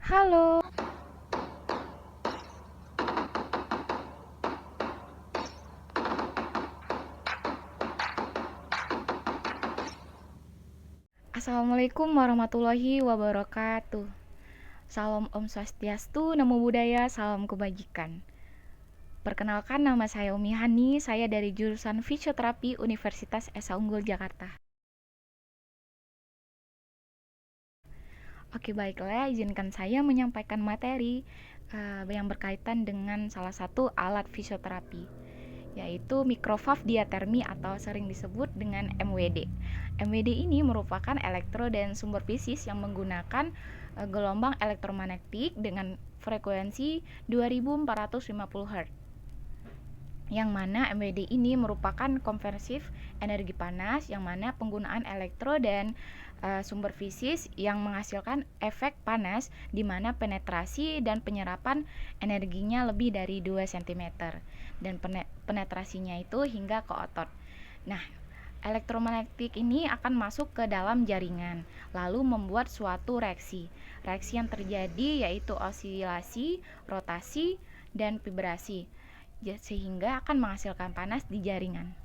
Halo, Assalamualaikum warahmatullahi wabarakatuh. Salam Om Swastiastu, Namo Buddhaya, salam kebajikan. Perkenalkan, nama saya Umi Hani, saya dari jurusan Fisioterapi Universitas Esa Unggul Jakarta. Oke, baiklah, izinkan saya menyampaikan materi yang berkaitan dengan salah satu alat fisioterapi, yaitu microvalve diathermy atau sering disebut dengan MWD. MWD ini merupakan elektro dan sumber fisis yang menggunakan gelombang elektromagnetik dengan frekuensi 2450 Hz, yang mana MWD ini merupakan konversif energi panas, yang mana penggunaan elektro dan sumber fisis yang menghasilkan efek panas, di mana penetrasi dan penyerapan energinya lebih dari 2 cm dan penetrasinya itu hingga ke otot. Nah, elektromagnetik ini akan masuk ke dalam jaringan, lalu membuat suatu reaksi. Reaksi yang terjadi yaitu osilasi, rotasi, dan vibrasi, sehingga akan menghasilkan panas di jaringan.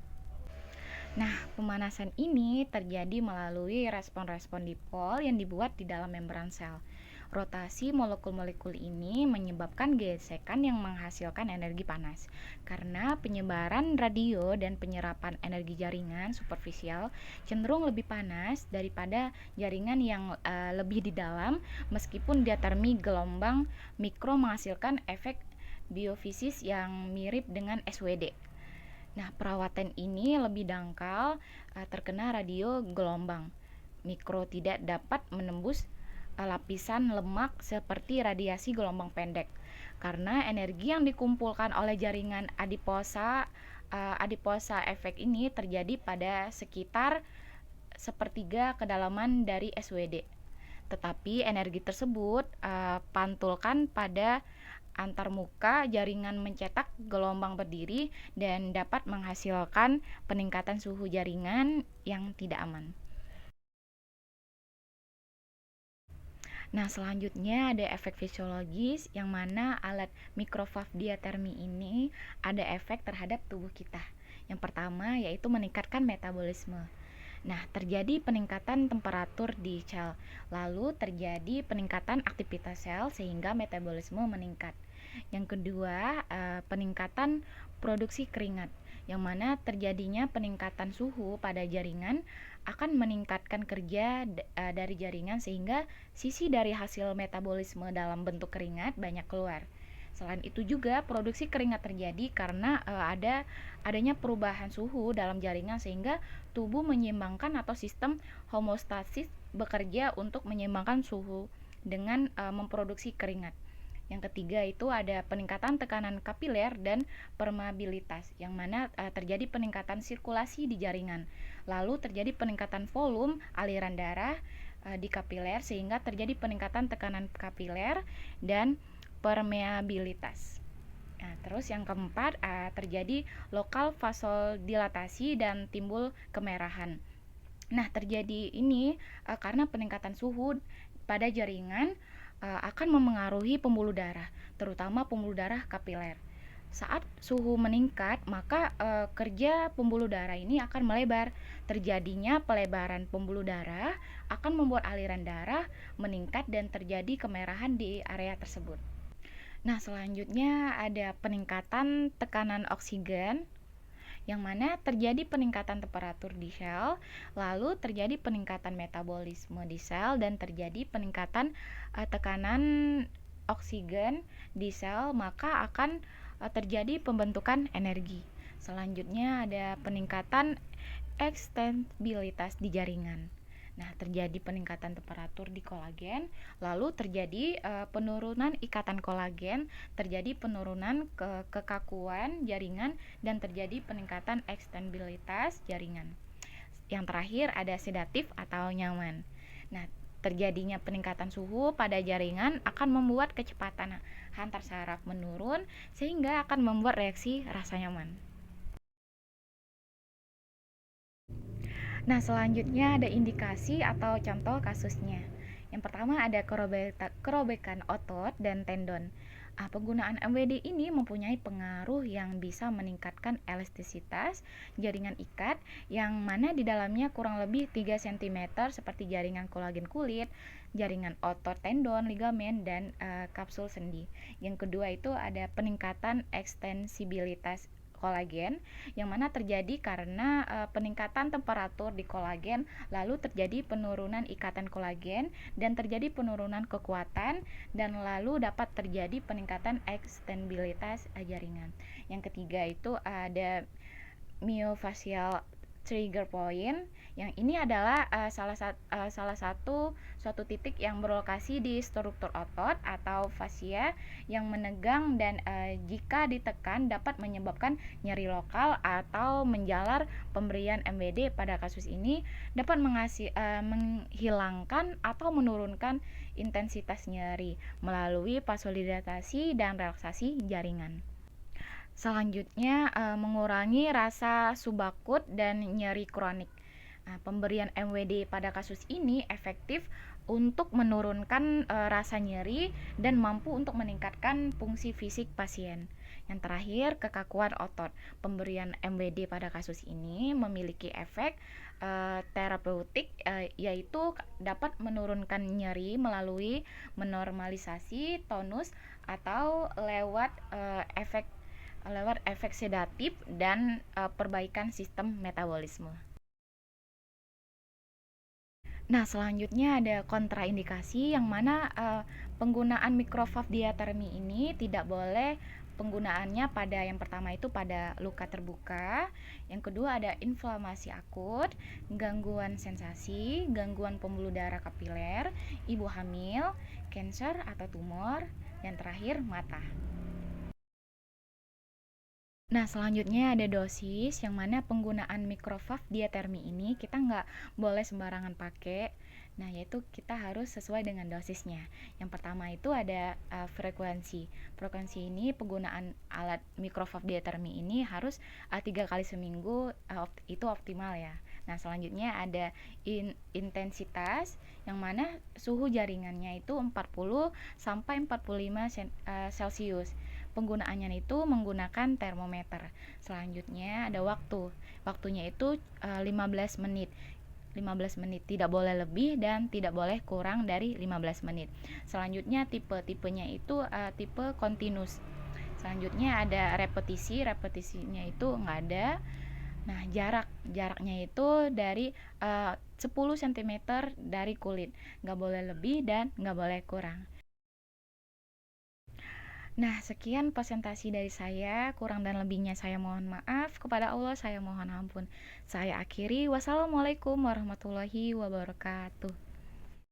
Nah, pemanasan ini terjadi melalui respon-respon dipol yang dibuat di dalam membran sel. Rotasi molekul-molekul ini menyebabkan gesekan yang menghasilkan energi panas. Karena penyebaran radio dan penyerapan energi jaringan superficial cenderung lebih panas daripada jaringan yang lebih di dalam, meskipun diatermi gelombang mikro menghasilkan efek biofisis yang mirip dengan SWD. Nah, perawatan ini lebih dangkal terkena radio gelombang mikro, tidak dapat menembus lapisan lemak seperti radiasi gelombang pendek, karena energi yang dikumpulkan oleh jaringan adiposa efek ini terjadi pada sekitar sepertiga kedalaman dari SWD. Tetapi energi tersebut pantulkan pada antarmuka jaringan, mencetak gelombang berdiri dan dapat menghasilkan peningkatan suhu jaringan yang tidak aman. Nah, selanjutnya ada efek fisiologis, yang mana alat microvalve diathermy ini ada efek terhadap tubuh kita. Yang pertama yaitu meningkatkan metabolisme. Nah, terjadi peningkatan temperatur di sel, lalu terjadi peningkatan aktivitas sel sehingga metabolisme meningkat. Yang kedua, peningkatan produksi keringat, yang mana terjadinya peningkatan suhu pada jaringan akan meningkatkan kerja dari jaringan, sehingga sisi dari hasil metabolisme dalam bentuk keringat banyak keluar. Selain itu juga produksi keringat terjadi karena adanya perubahan suhu dalam jaringan, sehingga tubuh menyeimbangkan atau sistem homeostasis bekerja untuk menyeimbangkan suhu dengan memproduksi keringat. Yang ketiga itu ada peningkatan tekanan kapiler dan permeabilitas, yang mana terjadi peningkatan sirkulasi di jaringan. Lalu terjadi peningkatan volume aliran darah di kapiler, sehingga terjadi peningkatan tekanan kapiler dan permeabilitas. Nah, terus yang keempat, terjadi lokal vasodilatasi dan timbul kemerahan. Nah, terjadi ini karena peningkatan suhu pada jaringan akan memengaruhi pembuluh darah, terutama pembuluh darah kapiler. Saat suhu meningkat, maka kerja pembuluh darah ini akan melebar. Terjadinya pelebaran pembuluh darah akan membuat aliran darah meningkat dan terjadi kemerahan di area tersebut. Nah, selanjutnya ada peningkatan tekanan oksigen, yang mana terjadi peningkatan temperatur di sel, lalu terjadi peningkatan metabolisme di sel, dan terjadi peningkatan tekanan oksigen di sel, maka akan terjadi pembentukan energi. Selanjutnya ada peningkatan ekstensibilitas di jaringan. Nah, terjadi peningkatan temperatur di kolagen, lalu terjadi penurunan ikatan kolagen, terjadi penurunan kekakuan jaringan, dan terjadi peningkatan ekstensibilitas jaringan. Yang terakhir ada sedatif atau nyaman. Nah, terjadinya peningkatan suhu pada jaringan akan membuat kecepatan hantar saraf menurun, sehingga akan membuat reaksi rasa nyaman. Nah, selanjutnya ada indikasi atau contoh kasusnya. Yang pertama ada kerobekan otot dan tendon. Penggunaan MWD ini mempunyai pengaruh yang bisa meningkatkan elastisitas jaringan ikat yang mana di dalamnya kurang lebih 3 cm seperti jaringan kolagen kulit, jaringan otot tendon, ligamen, dan kapsul sendi. Yang kedua itu ada peningkatan ekstensibilitas kolagen yang mana terjadi karena peningkatan temperatur di kolagen, lalu terjadi penurunan ikatan kolagen dan terjadi penurunan kekuatan, dan lalu dapat terjadi peningkatan ekstensibilitas jaringan. Yang ketiga itu ada myofascial trigger point, yang ini adalah salah satu suatu titik yang berlokasi di struktur otot atau fascia yang menegang dan jika ditekan dapat menyebabkan nyeri lokal atau menjalar. Pemberian MWD pada kasus ini dapat menghilangkan atau menurunkan intensitas nyeri melalui vasodilatasi dan relaksasi jaringan. Selanjutnya, mengurangi rasa subakut dan nyeri kronik. Pemberian MWD pada kasus ini efektif untuk menurunkan rasa nyeri dan mampu untuk meningkatkan fungsi fisik pasien. Yang terakhir, kekakuan otot. Pemberian MWD pada kasus ini memiliki efek terapeutik, yaitu dapat menurunkan nyeri melalui menormalisasi tonus atau lewat efek sedatif dan perbaikan sistem metabolisme. Nah, selanjutnya ada kontraindikasi yang mana penggunaan mikrofaf diatermi ini tidak boleh penggunaannya pada yang pertama itu pada luka terbuka, yang kedua ada inflamasi akut, gangguan sensasi, gangguan pembuluh darah kapiler, ibu hamil, kanker atau tumor, dan terakhir mata. Nah, selanjutnya ada dosis, yang mana penggunaan mikrofaf diatermi ini kita nggak boleh sembarangan pakai. Nah, yaitu kita harus sesuai dengan dosisnya. Yang pertama itu ada frekuensi. Frekuensi ini penggunaan alat mikrofaf diatermi ini harus 3 kali seminggu, itu optimal ya. Nah, selanjutnya ada intensitas, yang mana suhu jaringannya itu 40 sampai 45 Celcius. Penggunaannya itu menggunakan termometer. Selanjutnya ada waktu. Waktunya itu 15 menit. 15 menit, tidak boleh lebih dan tidak boleh kurang dari 15 menit. Selanjutnya tipenya itu tipe continuous. Selanjutnya ada repetisinya itu nggak ada. Nah, jaraknya itu dari 10 cm dari kulit, nggak boleh lebih dan nggak boleh kurang. Nah, sekian presentasi dari saya. Kurang dan lebihnya saya mohon maaf. Kepada Allah saya mohon ampun. Saya akhiri. Wassalamualaikum warahmatullahi wabarakatuh.